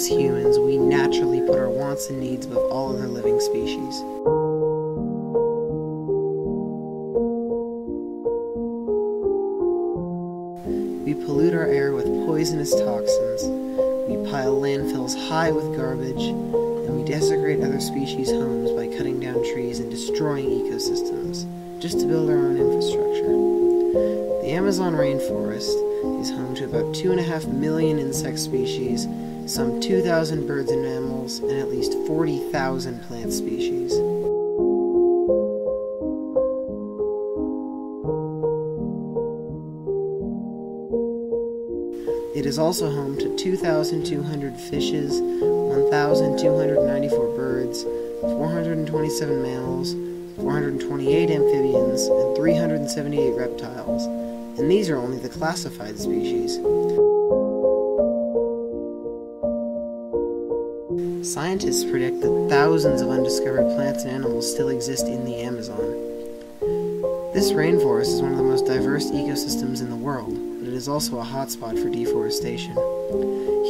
as humans, we naturally put our wants and needs above all other living species. We pollute our air with poisonous toxins, we pile landfills high with garbage, and we desecrate other species' homes by cutting down trees and destroying ecosystems, just to build our own infrastructure. The Amazon rainforest is home to about 2.5 million insect species, some 2,000 birds and mammals, and at least 40,000 plant species. It is also home to 2,200 fishes, 1,294 birds, 427 mammals, 428 amphibians, and 378 reptiles, and these are only the classified species. Scientists predict that thousands of undiscovered plants and animals still exist in the Amazon. This rainforest is one of the most diverse ecosystems in the world, but it is also a hotspot for deforestation.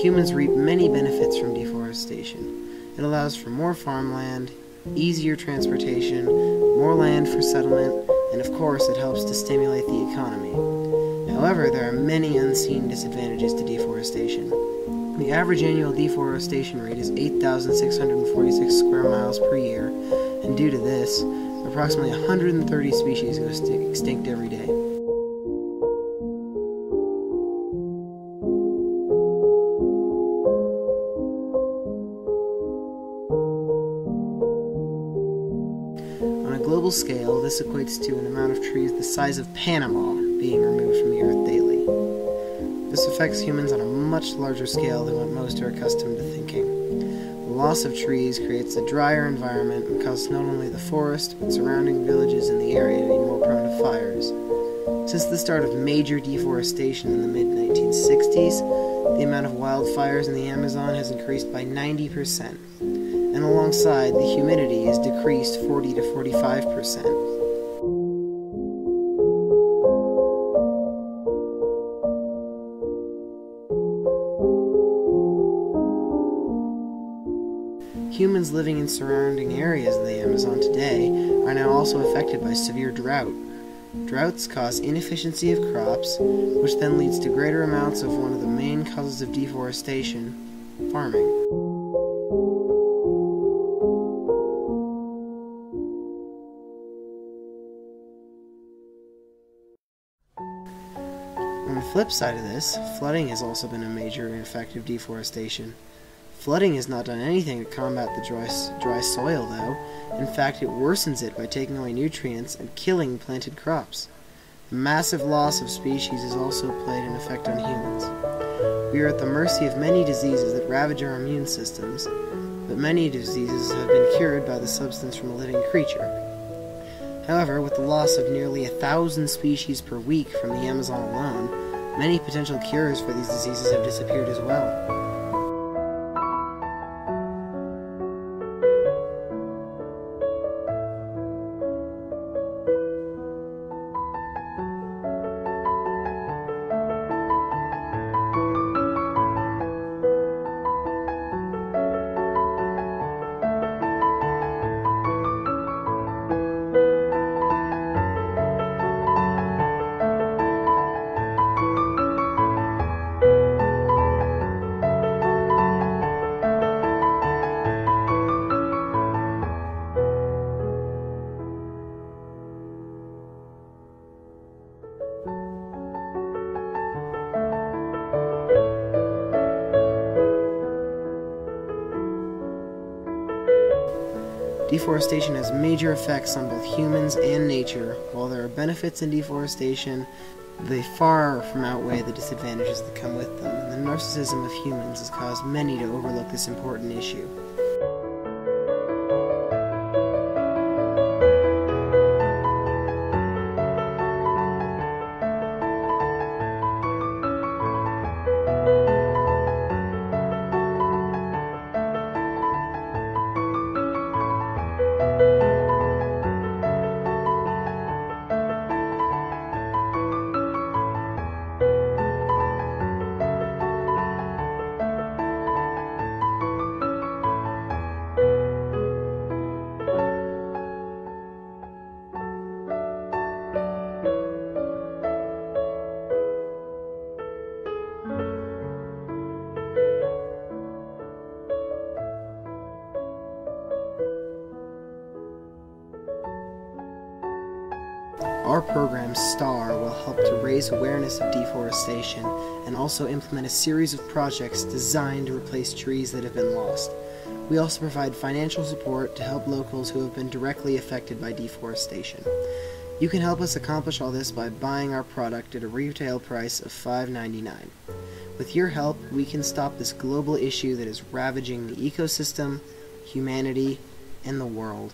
Humans reap many benefits from deforestation. It allows for more farmland, easier transportation, more land for settlement, and of course it helps to stimulate the economy. However, there are many unseen disadvantages to deforestation. The average annual deforestation rate is 8,646 square miles per year, and due to this, approximately 130 species go extinct every day. On a global scale, this equates to an amount of trees the size of Panama being removed from the earth daily. This affects humans on a much larger scale than what most are accustomed to thinking. The loss of trees creates a drier environment and causes not only the forest, but surrounding villages in the area to be more prone to fires. Since the start of major deforestation in the mid-1960s, the amount of wildfires in the Amazon has increased by 90%, and alongside, the humidity has decreased 40 to 45%. Humans living in surrounding areas of the Amazon today are now also affected by severe drought. Droughts cause inefficiency of crops, which then leads to greater amounts of one of the main causes of deforestation, farming. On the flip side of this, flooding has also been a major effect of deforestation. Flooding has not done anything to combat the dry soil, though. In fact, it worsens it by taking away nutrients and killing planted crops. The massive loss of species has also played an effect on humans. We are at the mercy of many diseases that ravage our immune systems, but many diseases have been cured by the substance from a living creature. However, with the loss of nearly 1,000 species per week from the Amazon alone, many potential cures for these diseases have disappeared as well. Deforestation has major effects on both humans and nature. While there are benefits in deforestation, they far from outweigh the disadvantages that come with them, and the narcissism of humans has caused many to overlook this important issue. Our program, S.T.A.R, will help to raise awareness of deforestation and also implement a series of projects designed to replace trees that have been lost. We also provide financial support to help locals who have been directly affected by deforestation. You can help us accomplish all this by buying our product at a retail price of $5.99. With your help, we can stop this global issue that is ravaging the ecosystem, humanity, and the world.